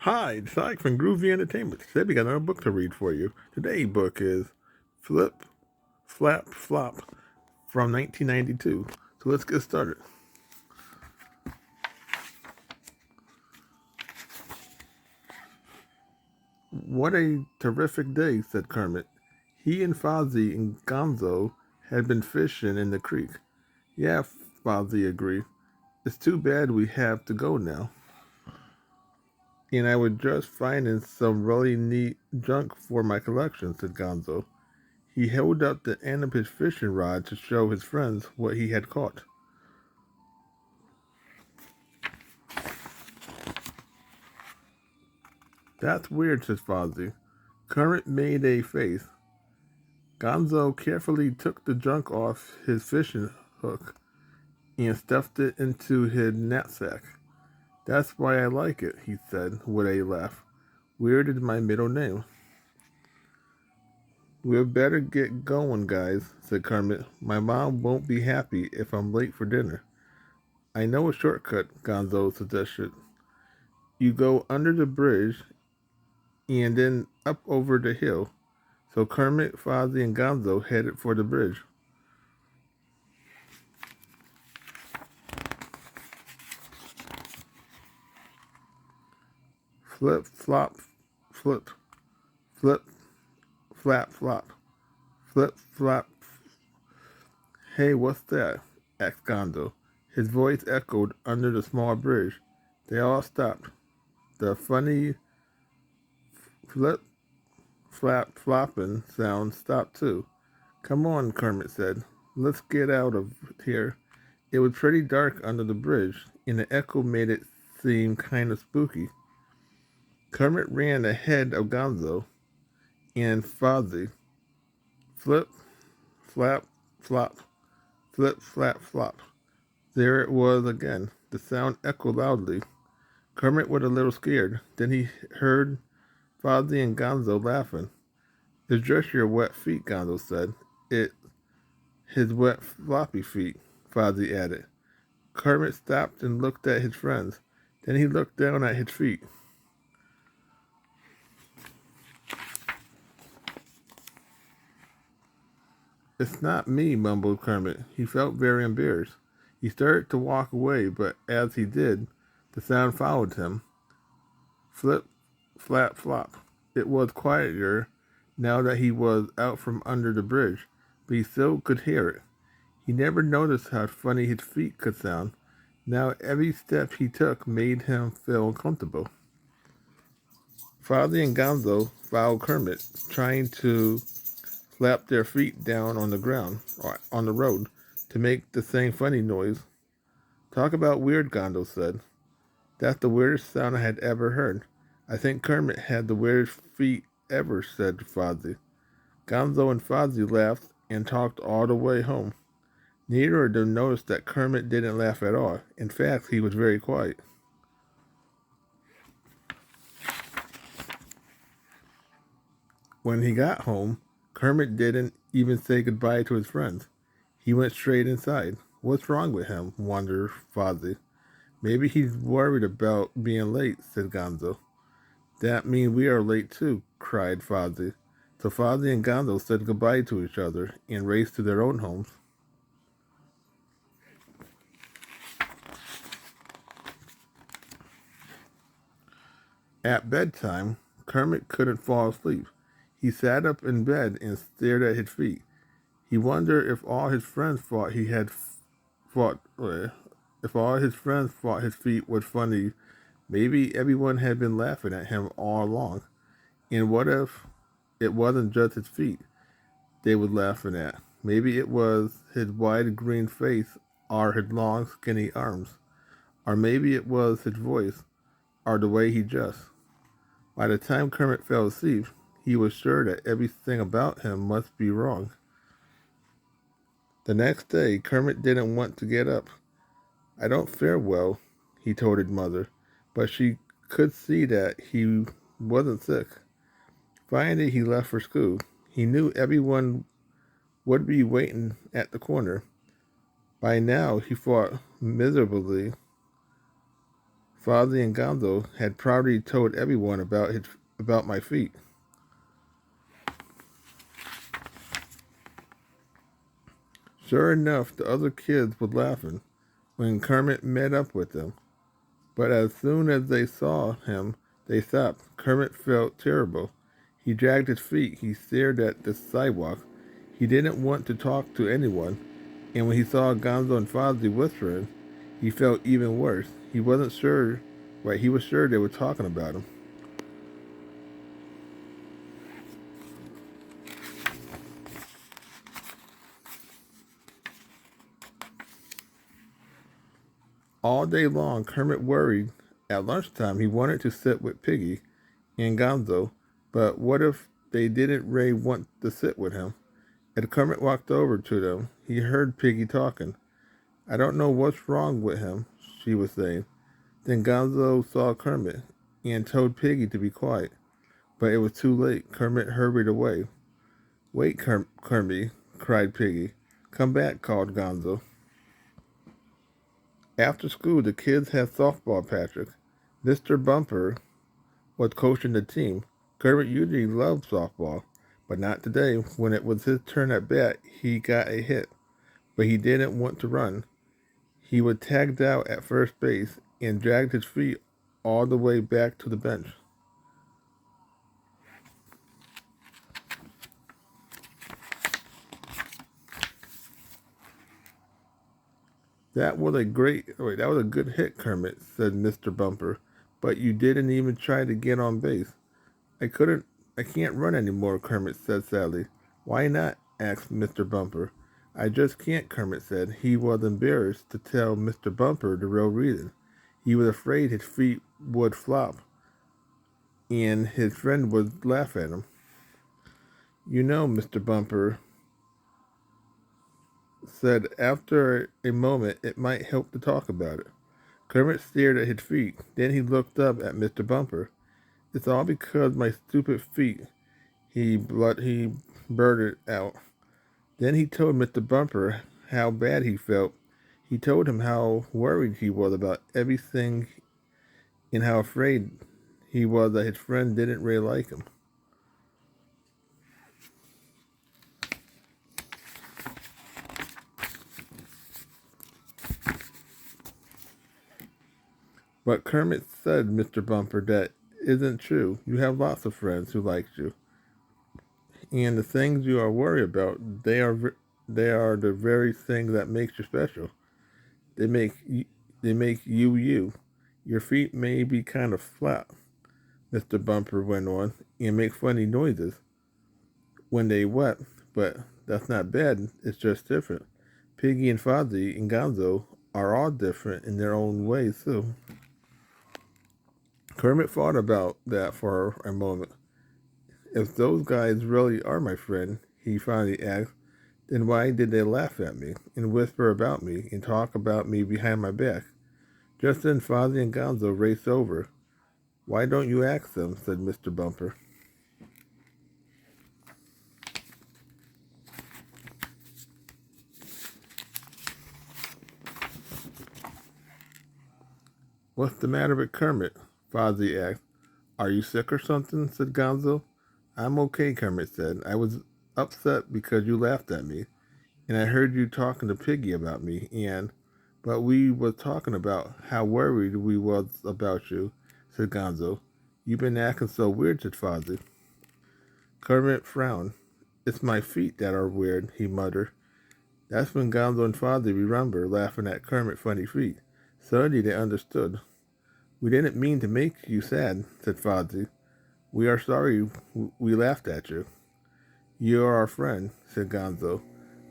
Hi, it's Ike from Groovy Entertainment. Today we got another book to read for you. Today's book is Flip, Flap, Flop from 1992. So let's get started. What a terrific day, said Kermit. He and Fozzie and Gonzo had been fishing in the creek. Yeah, Fozzie agreed. It's too bad we have to go now. And I was just finding some really neat junk for my collection, said Gonzo. He held up the end of his fishing rod to show his friends what he had caught. That's weird, said Fozzie. Kermit made a face. Gonzo carefully took the junk off his fishing hook and stuffed it into his knapsack. That's why I like it, he said with a laugh. Weird is my middle name. We'd better get going, guys, said Kermit. My mom won't be happy if I'm late for dinner. I know a shortcut, Gonzo suggested. You go under the bridge and then up over the hill. So Kermit, Fozzie, and Gonzo headed for the bridge. Flip, flop, flip, flip, flap, flop, flip, flop. Hey, what's that? Asked Gonzo. His voice echoed under the small bridge. They all stopped. The funny flip, flap, flopping sound stopped too. Come on, Kermit said. Let's get out of here. It was pretty dark under the bridge, and the echo made it seem kind of spooky. Kermit ran ahead of Gonzo and Fozzie. Flip, flap, flop, flip, flap, flop. There it was again. The sound echoed loudly. Kermit was a little scared. Then he heard Fozzie and Gonzo laughing. It's just your wet feet, Gonzo said. It's his wet floppy feet, Fozzie added. Kermit stopped and looked at his friends. Then he looked down at his feet. It's not me, mumbled Kermit. He felt very embarrassed. He started to walk away, but as he did, the sound followed him. Flip, flap, flop. It was quieter now that he was out from under the bridge, but he still could hear it. He never noticed how funny his feet could sound. Now every step he took made him feel uncomfortable. Fozzie and Gonzo followed Kermit, trying to flap their feet down on the ground or on the road to make the same funny noise. Talk about weird, Gonzo said. That's the weirdest sound I had ever heard. I think Kermit had the weirdest feet ever, said Fozzie. Gonzo and Fozzie laughed and talked all the way home. Neither of them noticed that Kermit didn't laugh at all. In fact, he was very quiet. When he got home, Kermit didn't even say goodbye to his friends. He went straight inside. What's wrong with him? Wondered Fozzie. Maybe he's worried about being late, said Gonzo. That means we are late too, cried Fozzie. So Fozzie and Gonzo said goodbye to each other and raced to their own homes. At bedtime, Kermit couldn't fall asleep. He sat up in bed and stared at his feet. He wondered if all his friends thought he had thought if all his friends thought his feet were funny. Maybe everyone had been laughing at him all along. And what if it wasn't just his feet they were laughing at? Maybe it was his wide green face or his long skinny arms. Or maybe it was his voice or the way he dressed. By the time Kermit fell asleep, he was sure that everything about him must be wrong. The next day, Kermit didn't want to get up. I don't fare well, he told his mother, but she could see that he wasn't sick. Finally, he left for school. He knew everyone would be waiting at the corner. By now, he thought miserably. Fozzie and Gonzo had proudly told everyone about my feat. Sure enough, the other kids were laughing when Kermit met up with them. But as soon as they saw him, they stopped. Kermit felt terrible. He dragged his feet. He stared at the sidewalk. He didn't want to talk to anyone. And when he saw Gonzo and Fozzie whispering, he felt even worse. He wasn't sure, right? He was sure they were talking about him. All day long, Kermit worried. At lunchtime, he wanted to sit with Piggy and Gonzo, but what if they didn't really want to sit with him? As Kermit walked over to them, he heard Piggy talking. I don't know what's wrong with him, she was saying. Then Gonzo saw Kermit and told Piggy to be quiet, but it was too late. Kermit hurried away. Wait, Kermit, cried Piggy. Come back, called Gonzo. After school, the kids had softball practice. Mr. Bumper was coaching the team. Kermit usually loved softball, but not today. When it was his turn at bat, he got a hit, but he didn't want to run. He was tagged out at first base and dragged his feet all the way back to the bench. That was a good hit, Kermit, said Mr. Bumper, but you didn't even try to get on base. I couldn't, I can't run anymore, Kermit said sadly. Why not? Asked Mr. Bumper. I just can't, Kermit said. He was embarrassed to tell Mr. Bumper the real reason. He was afraid his feet would flop, and his friend would laugh at him. You know, Mr. Bumper said after a moment it might help to talk about it. Kermit stared at his feet. Then he looked up at Mr. Bumper. It's all because my stupid feet, he blurted out. Then he told Mr. Bumper how bad he felt. He told him how worried he was about everything and how afraid he was that his friend didn't really like him. But Kermit said, Mr. Bumper, that isn't true. You have lots of friends who like you. And the things you are worried about, they are the very thing that makes you special. They make you, they make you you. Your feet may be kind of flat, Mr. Bumper went on, and make funny noises when they wet, but that's not bad. It's just different. Piggy and Fozzie and Gonzo are all different in their own ways too. Kermit thought about that for a moment. If those guys really are my friend, he finally asked, then why did they laugh at me and whisper about me and talk about me behind my back? Just then Fozzie and Gonzo raced over. Why don't you ask them? Said Mr. Bumper. What's the matter with Kermit? Fozzie asked. Are you sick or something? Said Gonzo. I'm okay, Kermit said. I was upset because you laughed at me, and I heard you talking to Piggy about me, but we was talking about how worried we was about you, said Gonzo. You've been acting so weird, said Fozzie. Kermit frowned. It's my feet that are weird, he muttered. That's when Gonzo and Fozzie remembered laughing at Kermit's funny feet. Suddenly they understood. We didn't mean to make you sad, said Fozzie. We are sorry we laughed at you. You're our friend, said Gonzo.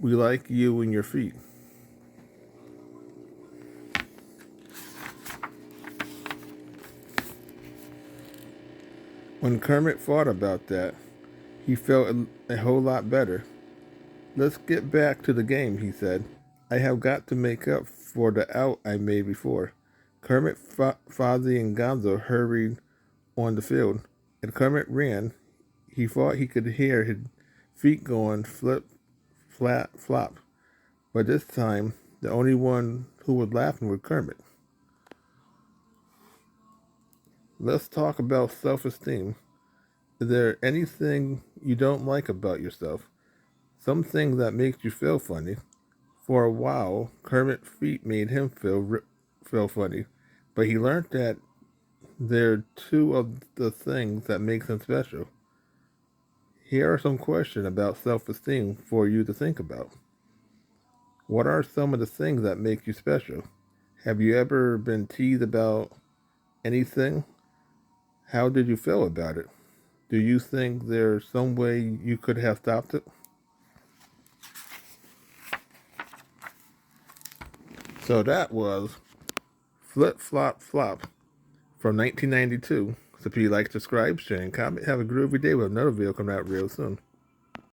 We like you and your feet. When Kermit thought about that, he felt a whole lot better. Let's get back to the game, he said. I have got to make up for the out I made before. Kermit, Fozzie, and Gonzo hurried on the field. As Kermit ran, he thought he could hear his feet going flip, flat, flop. But this time, the only one who was laughing was Kermit. Let's talk about self-esteem. Is there anything you don't like about yourself? Something that makes you feel funny? For a while, Kermit's feet made him feel funny, but he learned that they're two of the things that makes him special. Here are some questions about self-esteem for you to think about. What are some of the things that make you special? Have you ever been teased about anything? How did you feel about it? Do you think there's some way you could have stopped it? So that was Flip Flop Flop from 1992. So if you like, subscribe, share, and comment. Have a groovy day with another video coming out real soon.